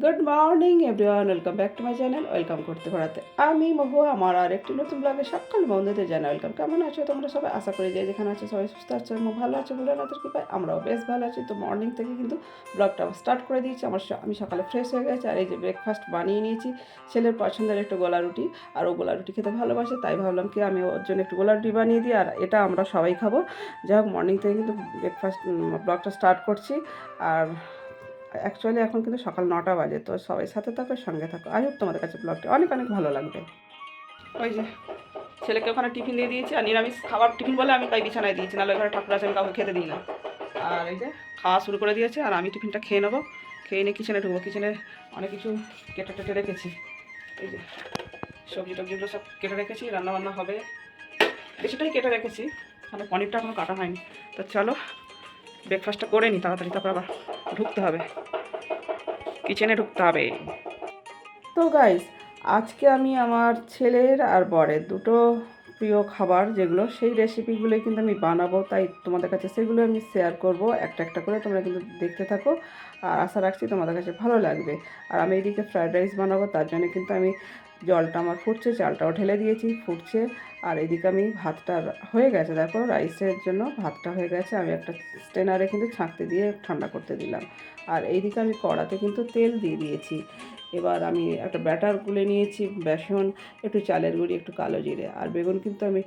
Good morning everyone, welcome back to my channel. Welcome করতে ঘোরাতে আমি মহুয়া। আমার আর একটি নতুন ব্লগে সকল বন্ধুদের জানাই ওয়েলকাম। কেমন আছো তোমরা সবাই? আশা করি যে যেখানে আছে সবাই সুস্থ আছে এবং ভালো আছে বলে আমাদের কৃপায় আমরাও বেশ ভালো আছি। তো মর্নিং থেকে কিন্তু ব্লগটা স্টার্ট করে দিয়েছি। আমি সকালে ফ্রেশ হয়ে গেছি আর এই যে ব্রেকফাস্ট বানিয়ে নিয়েছি। ছেলের পছন্দের একটু গোলা রুটি, আর ও গোলা রুটি খেতে ভালোবাসে, তাই ভাবলাম কি আমি ওর জন্য একটু গোলা রুটি বানিয়ে দিই, আর এটা আমরা সবাই খাবো। যাই হোক, মর্নিং থেকে কিন্তু ব্রেকফাস্ট ব্লগটা স্টার্ট করছি। আর অ্যাকচুয়ালি এখন কিন্তু সকাল 9টা বাজে। তো সবাই সাথে থাকো, সঙ্গে থাকো। আই হোপ তোমাদের কাছে ব্লগটি অনেক অনেক ভালো লাগবে। ওই যে ছেলেকে ওখানে টিফিন দিয়ে দিয়েছি, আর নিরামিষ খাবার টিফিন বলে আমি তাই বিছানায় দিয়েছি, নাহলে ঘরে ঠাকুর আছে আমি কাউকে খেতে দিই না। আর এই যে খাওয়া শুরু করে দিয়েছে, আর আমি টিফিনটা খেয়ে নেবো। খেয়ে নিয়ে কিচেনে ঢুকবো। কিচেনে অনেক কিছু কেটে টেটে রেখেছি। এই যে সবজি টবজিগুলো সব কেটে রেখেছি, রান্নাবান্না হবে কিছুটাই কেটে রেখেছি, তাহলে পনিরটা এখনও কাটা হয়নি। তো চলো ব্রেকফাস্টটা করে নিই তাড়াতাড়ি, তারপর আবার ঢুকতে হবে, কিচেনে ঢুকতে হবে। তো গাইস, আজকে আমি আমার ছেলের আর বরের দুটো প্রিয় খাবার যেগুলো, সেই রেসিপিগুলোই কিন্তু আমি বানাবো, তাই তোমাদের কাছে সেগুলো আমি শেয়ার করব একটা একটা করে। তোমরা কিন্তু দেখতে থাকো, আর আশা রাখছি তোমাদের কাছে ভালো লাগবে। আর আমি এদিকে ফ্রায়েড রাইস বানাবো, তার জন্য কিন্তু আমি জলটা আমার ফুটছে, চালটাও ঢেলে দিয়েছি, ফুটছে। আর এদিকে আমি ভাতটা হয়ে গেছে, দেখো রাইসের জন্য ভাতটা হয়ে গেছে। আমি একটা স্টেনারে কিন্তু ছাঁকতে দিয়ে ঠান্ডা করতে দিলাম। আর এইদিকে আমি কড়াতে কিন্তু তেল দিয়ে দিয়েছি। এবার আমি একটা ব্যাটার গুলে নিয়েছি, বেসন, একটু চালের গুঁড়ি, একটু কালো জিরে। আর বেগুন কিন্তু আমি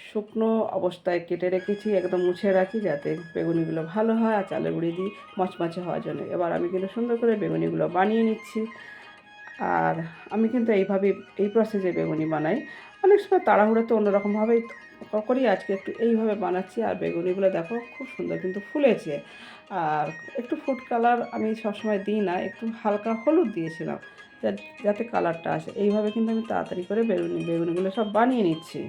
শুকনো অবস্থায় কেটে রেখেছি, একদম মুছে রাখি যাতে বেগুনিগুলো ভালো হয়, আর চালের গুঁড়ি দিই মচমচে হওয়ার জন্য। এবার আমি কিন্তু সুন্দর করে বেগুনিগুলো বানিয়ে নিচ্ছি। আর আমি কিন্তু এই প্রসেসে বেগুনি বানাই। অনেক সময় তাড়াহুড়োতে অন্যরকমভাবেই করি, আজকে একটু এইভাবে বানাচ্ছি। আর বেগুনিগুলো দেখো খুব সুন্দর কিন্তু ফুলেছে। আর একটু ফুড কালার আমি সবসময় দিই না, একটু হালকা হলুদ দিয়েছিলাম যাতে কালারটা আসে। এইভাবে কিন্তু আমি তাড়াতাড়ি করে বেগুনিগুলো সব বানিয়ে নিচ্ছি।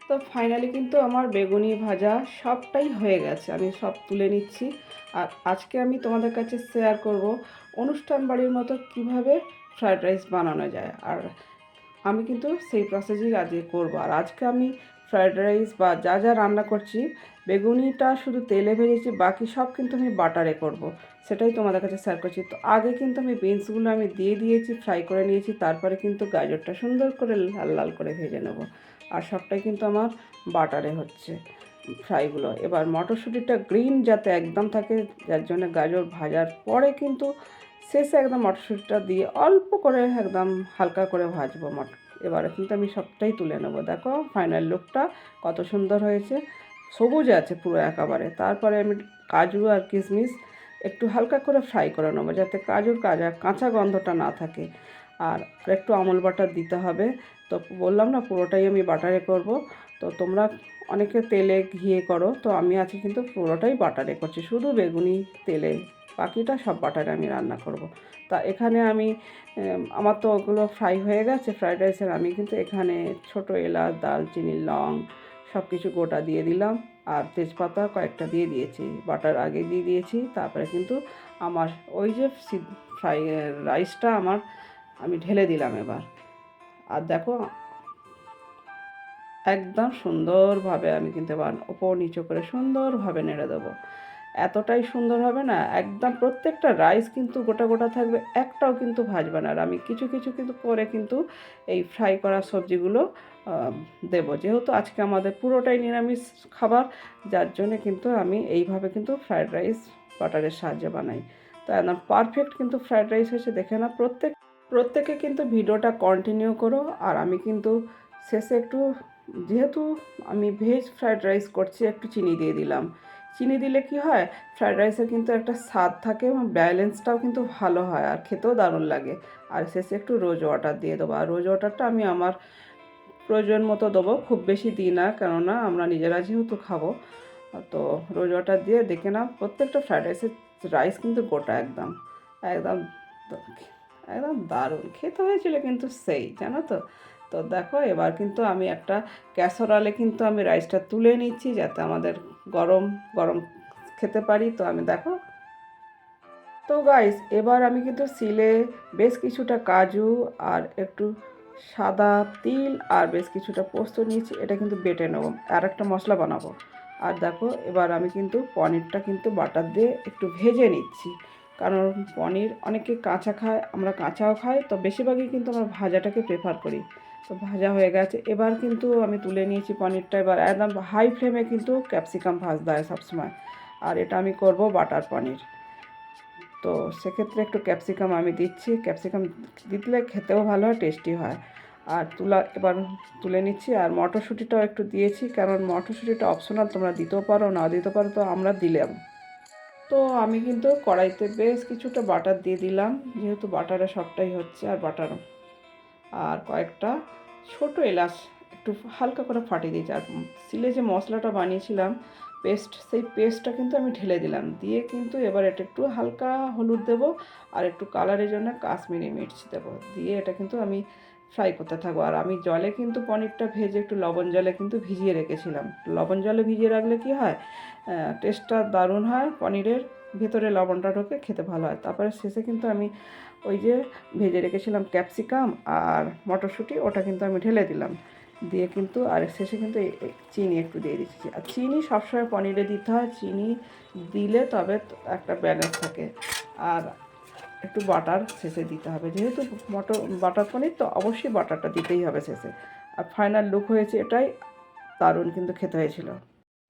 তো ফাইনালি কিন্তু আমার বেগুনি ভাজা সবটাই হয়ে গেছে, আমি সব তুলে নিচ্ছি। আর আজকে আমি তোমাদের কাছে শেয়ার করব অনুষ্ঠান বাড়ির মতো কিভাবে ফ্রায়েড রাইস বানানো যায়। আর আমি কিন্তু সেই প্রসেসই আজকে করবো। আর আজকে আমি ফ্রায়েড রাইস বা যা যা রান্না করছি, বেগুনিটা শুধু তেলে ভেজেছি, বাকি সব কিন্তু আমি বাটারে করব, সেটাই তোমাদের কাছে শেয়ার করছি। তো আগে কিন্তু আমি বিনসগুলো আমি দিয়ে দিয়েছি, ফ্রাই করে নিয়েছি, তারপরে কিন্তু গাজরটা সুন্দর করে লাল লাল করে ভেজে নেব। আর সবটাই কিন্তু আমার বাটারে হচ্ছে ফ্রাইগুলো। এবার মটরশুঁটিটা গ্রিন যাতে একদম থাকে, যার জন্য গাজর ভাজার পরে কিন্তু শেষে একদম মটরশুঁটিটা দিয়ে অল্প করে একদম হালকা করে ভাজবো এবারে কিন্তু আমি সবটাই তুলে নেব। দেখো ফাইনাল লুকটা কত সুন্দর হয়েছে, সবুজ আছে পুরো একেবারে। তারপরে আমি কাজু আর কিশমিশ একটু হালকা করে ফ্রাই করে নেবো, যাতে কাঁচা গন্ধটা না থাকে। আর একটু আমুল বাটার দিতে হবে। তো বললাম না, পুরোটাই আমি বাটারে করব। তো তোমরা অনেকে তেলে ঘিয়ে করো, তো আমি আজকে কিন্তু পুরোটাই বাটারে করছি, শুধু বেগুনি তেলে, বাকিটা সব বাটারে আমি রান্না করব। তা এখানে আমি আমার তো ওগুলো ফ্রাই হয়ে গেছে ফ্রাইড রাইসের। আমি কিন্তু এখানে ছোটো এলাচ, দালচিনি, লং সব কিছু গোটা দিয়ে দিলাম, আর তেজপাতা কয়েকটা দিয়ে দিয়েছি, বাটার আগে দিয়ে দিয়েছি। তারপরে কিন্তু আমার ওই যে রাইসটা আমি ঢেলে দিলাম এবার। আর দেখো একদম সুন্দরভাবে আমি কিন্তু এবার ওপর নিচু করে সুন্দরভাবে নেড়ে দেবো। এতটাই সুন্দর হবে না, একদম প্রত্যেকটা রাইস কিন্তু গোটা গোটা থাকবে, একটাও কিন্তু ভাজবে না। আর আমি কিছু কিছু কিন্তু করে কিন্তু এই ফ্রাই করা সবজিগুলো দেবো, যেহেতু আজকে আমাদের পুরোটাই নিরামিষ খাবার, যার জন্যে কিন্তু আমি এইভাবে কিন্তু ফ্রায়েড রাইস বাটারের সাহায্যে বানাই। তো একদম পারফেক্ট কিন্তু ফ্রায়েড রাইস হয়েছে, দেখে না প্রত্যেকে কিন্তু ভিডিওটা কন্টিনিউ করো। আর আমি কিন্তু শেষে একটু, যেহেতু আমি ভেজ ফ্রায়েড রাইস করছি, একটু চিনি দিয়ে দিলাম। চিনি দিলে কি হয়, ফ্রায়েড রাইসের কিন্তু একটা স্বাদ থাকে এবং ব্যালেন্সটাও কিন্তু ভালো হয়, আর খেতেও দারুণ লাগে। আর শেষে একটু রোজ ওয়াটার দিয়ে দেবো। আর রোজ ওয়াটারটা আমি আমার প্রয়োজন মতো দেবো, খুব বেশি দিই না, কেননা আমরা নিজেরা যেহেতু খাবো। তো রোজ ওয়াটার দিয়ে দেখে না, প্রত্যেকটা ফ্রায়েড রাইস কিন্তু গোটা একদম একদম একদম দারুণ খেতে হয়েছিল কিন্তু, সেই জানো তো। তো দেখো এবার কিন্তু আমি একটা ক্যাসোরালে কিন্তু আমি রাইসটা তুলে নিচ্ছি, যাতে আমাদের গরম গরম খেতে পারি। তো আমি দেখো, তো গাইস এবার আমি কিন্তু সিলে বেশ কিছুটা কাজু আর একটু সাদা তিল আর বেশ কিছুটা পোস্ত নিয়েছি, এটা কিন্তু বেটে নেবো, আর একটা মশলা বানাবো। আর দেখো এবার আমি কিন্তু পনিরটা কিন্তু বাটার দিয়ে একটু ভেজে নিচ্ছি, কারণ পনির অনেকে কাঁচা খায়, আমরা কাঁচাও খাই, তো বেশিরভাগই কিন্তু আমরা ভাজাটাকে প্রেফার করি। তো ভাজা হয়ে গেছে, এবার কিন্তু আমি তুলে নিয়েছি পনিরটা। এবার একদম হাই ফ্লেমে কিন্তু ক্যাপসিকাম ভাজতে হয় সবসময়, আর এটা আমি করব বাটার পনির। তো সেক্ষেত্রে একটু ক্যাপসিকাম আমি দিচ্ছি, ক্যাপসিকাম দিলে খেতেও ভালো হয়, টেস্টি হয়। আর এবার তুলে নিচ্ছি। আর মটরশুঁটিটাও একটু দিয়েছি, কারণ মটরশুঁটিটা অপশনাল, তোমরা দিতেও পারো না দিতে পারো, তো আমরা দিলাম। তো আমি কিন্তু কড়াইতে বেশ কিছুটা বাটার দিয়ে দিলাম, যেহেতু বাটারে সবটাই হচ্ছে। আর বাটার আর কয়েকটা ছোট এলাচ একটু হালকা করে ফাটিয়ে দিয়েছি। আর সিলে যে মশলাটা বানিয়েছিলাম পেস্ট, সেই পেস্টটা কিন্তু আমি ঢেলে দিলাম। দিয়ে কিন্তু এবার এটা একটু হালকা হলুদ দেবো, আর একটু কালারের জন্য কাশ্মীরি মির্চ দেবো। দিয়ে এটা কিন্তু আমি ফ্রাই করতে থাকবো। আর আমি জলে কিন্তু পনিরটা ভেজে একটু লবণ জলে কিন্তু ভিজিয়ে রেখেছিলাম। লবণ জলে ভিজিয়ে রাখলে কি হয়, টেস্টটা দারুণ হয়, পনিরের ভেতরে লবণটা ঢোকে, খেতে ভালো হয়। তারপরে শেষে কিন্তু আমি ওই যে ভেজে রেখেছিলাম ক্যাপসিকাম আর মটরশুঁটি, ওটা কিন্তু আমি ঢেলে দিলাম। দিয়ে কিন্তু আর শেষে কিন্তু চিনি একটু দিয়ে দিচ্ছি। আর চিনি সবসময় পনিরে দিতে হয়, চিনি দিলে তবে একটা ব্যালেন্স থাকে। আর একটু বাটার শেষে দিতে হবে, যেহেতু বাটার পনির, তো অবশ্যই বাটারটা দিতেই হবে শেষে। আর ফাইনাল লুক হয়েছে এটাই, দারুণ কিন্তু খেতে হয়েছিল।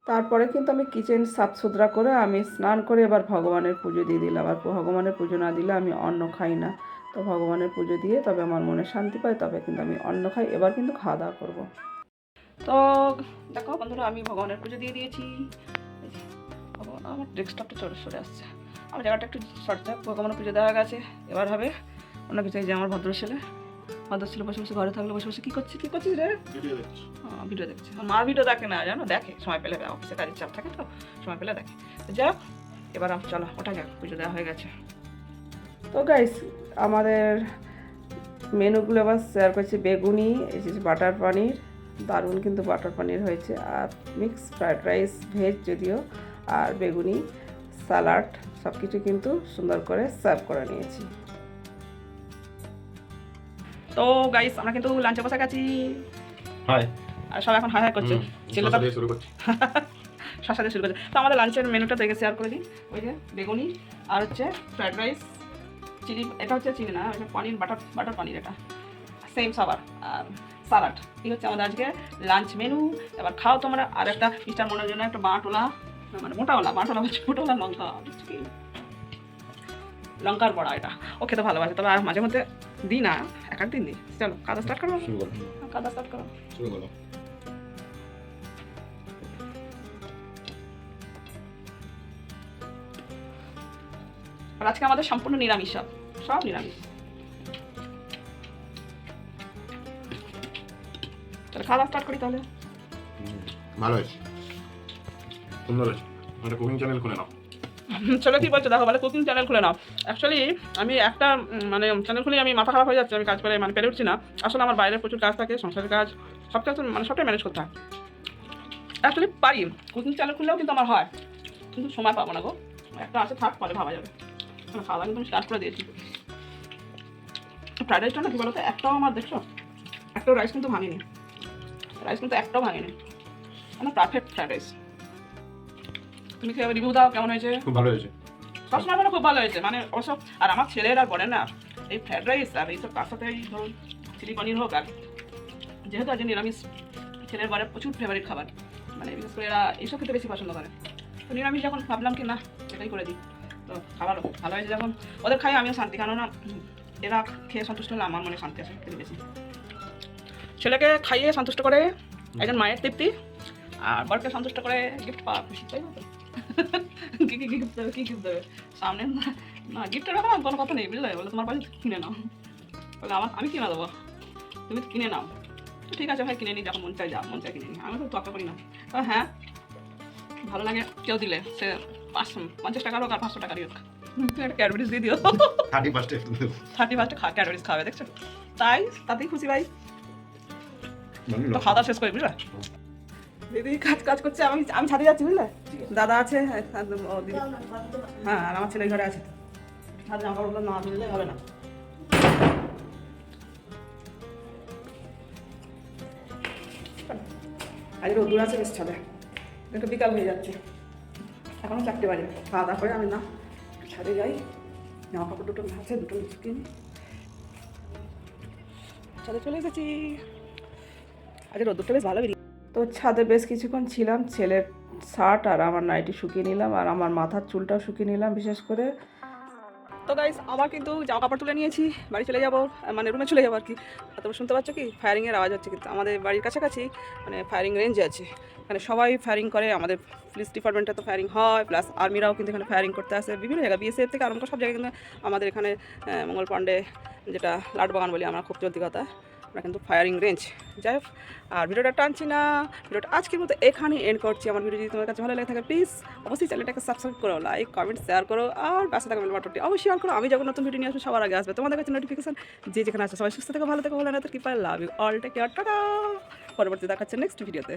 তারপরে কিন্তু আমি কিচেন সাফসুতরা করে আমি স্নান করে এবার ভগবানের পুজো দিয়ে দিলাম। আর ভগবানের পুজো না দিলে আমি অন্ন খাই না। তো ভগবানের পুজো দিয়ে তবে আমার মনে শান্তি পায়, তবে কিন্তু আমি অন্ন খাই। এবার কিন্তু খাওয়া দাওয়া করবো। তো দেখো বন্ধুরা, আমি ভগবানের পুজো দিয়ে দিয়েছি। ভগবান, আমার ডেস্কটপটা সরে আসছে, আমার জায়গাটা একটু শর্ট থাক। ভগবানের পুজো দেওয়া গেছে, এবার হবে অন্য কিছু। যে আমার ভদ্র ছেলে বসে বসে ঘরে থাকলে বসে বসে কী করছিস রে? ভিডিও দেখছে। মার ভিডিও দেখে না জানো, দেখে সময় পেলে, অফিসে কাজের চাপ থাকে তো সময় পেলে দেখে। যাক, এবার চলো ওটা যাক, পুজো দেওয়া হয়ে গেছে। তো গাইস, আমাদের মেনুগুলো আবার শেয়ার করছি। বেগুনি, এই যে বাটার পনির, দারুণ কিন্তু বাটার পনির হয়েছে। আর মিক্স ফ্রায়েড রাইস, ভেজ যদিও, আর বেগুনি, স্যালাড, সব কিছু কিন্তু সুন্দর করে সার্ভ করে নিয়েছি। তো গাইস, আমরা কিন্তু লাঞ্চে বসে গেছি। হাই। আর সব এখন হাই হাই করছে। ছেলেটা দিয়ে শুরু করছে। শসা দিয়ে শুরু করছে। তো আমাদের লাঞ্চের মেনুটা দেখে শেয়ার করে দিই। ওই যে বেগুনি, আর হচ্ছে ফ্রাইড রাইস, চিলি, এটা হচ্ছে চিলি না, ওইটা পনির, বাটার পনির, এটা সেম সবার। আর স্যালাড, এই হচ্ছে আমাদের আজকে লাঞ্চ মেনু। এবার খাও তোমরা। আর একটা মিস্টার মনের জন্য একটা বাঁটওয়ালা, মানে মোটাওয়ালা ছোটোওয়ালা লঙ্কার বড়া, এটা ও খেতে ভালোবাসে। তবে আর মাঝে মধ্যে দিই না, এক দিন দিই। চলো কাদা স্টার্ট করো, কাদা স্টার্ট করো, শুরু করো। আর আজকে আমাদের সম্পূর্ণ নিরামিষ, সব নিরামিষ। চলো খাওয়া স্টার্ট করি তাহলে। ভালো হয়েছে, সুন্দর হয়েছে। একটা কুকিং চ্যানেল খুলে নাও। চলো কি বলছো, দেখো, বলে কুকিং চ্যানেল খুলে নাও। অ্যাকচুয়ালি আমি একটা মানে চ্যানেল খুলে আমি মাথা খারাপ হয়ে যাচ্ছে, আমি কাজ করে মানে পেরে উঠছি না। আসলে আমার বাইরে প্রচুর কাজ থাকে, সংসারের কাজ, সব কাজ মানে সবটাই ম্যানেজ করতে হয়। অ্যাকচুয়ালি পারি, কুকিং চ্যানেল খুললেও কিন্তু আমার হয়, কিন্তু সময় পাবো না গো। একটা আছে, থাক, পরে ভাবা যাবে। খাওয়া দাওয়া কিন্তু আমি স্টার্ট করে দিয়েছি। ফ্রাইড রাইসটা না কি বলতো, একটাও আমার দেখছো, একটাও রাইস কিন্তু ভাঙিনি, রাইস কিন্তু একটাও ভাঙিনি, মানে পারফেক্ট ফ্রাইড রাইস। তুমি খেয়ে রিভিউ দাও, কেমন হয়েছে? খুব ভালো হয়েছে, সবসময় বলো খুব ভালো হয়েছে, মানে অবশ্য। আর আমার ছেলের আর বলে না, এই ফ্রাইড রাইস আর এইসব তার সাথে ধরুন চিলি পনির হোক, আর যেহেতু আজ নিরামিষ, ছেলের বলে প্রচুর ফেভারিট খাবার, মানে বিশেষ করে এরা এইসব খেতে বেশি পছন্দ করে। তো নিরামিষ যখন ভাবলাম কি না এটাই করে দিই, তো খাবারও ভালো হয়েছে। যখন ওদের খাই আমিও শান্তি, কেননা এরা খেয়ে সন্তুষ্ট হলে আমার মনে শান্তি আসে খেতে বেশি। ছেলেকে খাইয়ে সন্তুষ্ট করে একজন মায়ের তৃপ্তি, আর বরকে সন্তুষ্ট করে গিফট পাওয়া খুশি, তাই না? কি গিফট দেবে, কি গিফট দেবে সামনে? না, গিফটের ব্যাপার কোনো কথা নেই, বুঝলে? বলে তোমার বাড়ি কিনে নাও, বলে আমি কিনে দেবো, তুমি কিনে নাও। ঠিক আছে ভাই, কিনে নিই, যখন মন চাই মন চাই কিনে নিই, আমি তো তর্ক করি না। হ্যাঁ, ভালো লাগে কেউ দিলে, সে 50 টাকার হোক আর 500 টাকারই হোক, তুমি একটা ক্যাডবেরিজ দিয়ে দিও। 31 ক্যাডবেরিজ খাবে, দেখছো? তাতেই খুশি ভাই। তো খাওয়া দাওয়া শেষ করি, বুঝলে? দিদি কাজ করছে, আমি ছাদে যাচ্ছি, বুঝলে? দাদা আছে, দিদি, হ্যাঁ, আর আমার ছেলে ঘরে আছে। ছাদে জামা কাপড় না ধুলে হবে না। আজকে রোদ্দুর আছে বেশ ছাদে, একটু বিকাল হয়ে যাচ্ছে, এখনো 4টে বাজে। খাওয়া দাওয়া করে আমি না ছাদে যাই, জামা কাপড় দুটো আছে, দুটো কিনি। ছাদে চলে এসেছি। আজ রোদ্দুরটা বেশ ভালো বেরিয়ে। তো ছাদে বেশ কিছুক্ষণ ছিলাম, ছেলের শার্ট আর আমার নাইটি শুকিয়ে নিলাম, আর আমার মাথার চুলটাও শুকিয়ে নিলাম বিশেষ করে। তো গাইস আবার কিন্তু জামা কাপড় তুলে নিয়েছি, বাড়ি চলে যাবো, মানে রুমে চলে যাবো আর কি। আর তোমরা শুনতে পাচ্ছ কি ফায়ারিংয়ের আওয়াজ হচ্ছে, কিন্তু আমাদের বাড়ির কাছাকাছি মানে ফায়ারিং রেঞ্জ আছে, এখানে সবাই ফায়ারিং করে। আমাদের পুলিশ ডিপার্টমেন্টে তো ফায়ারিং হয়, প্লাস আর্মিরাও কিন্তু এখানে ফায়ারিং করতে আসে বিভিন্ন জায়গায়, বিএসএফ থেকে আরম্ভ করে সব জায়গায়। কিন্তু আমাদের এখানে মঙ্গল পাণ্ডে, যেটা লাটবাগান বলি আমরা, খুব চলতি কথা, আমরা কিন্তু ফায়ারিং রেঞ্জ। যাই হোক, আর ভিডিওটা টানছি না, ভিডিওটা আজকের মতো এখানে এন্ড করছি। আমার ভিডিও যদি তোমার কাছে ভালো লাগে থাকে প্লিজ অবশ্যই চ্যানেলটাকে সাবস্ক্রাইব করো, লাইক কমেন্ট শেয়ার করো, আর পাশে থাকা বেল বাটনটি অবশ্যই অন করো। আমি যখন নতুন ভিডিও নিয়ে আসবো সবার আগে আসবে তোমাদের কাছে নোটিফিকেশন। যে যেখানে আসবে সবাই সুস্থ থেকে ভালো থেকে ভালো না, কি পাই love you all, take care, tata. পরবর্তী দেখাচ্ছে নেক্সট ভিডিওতে।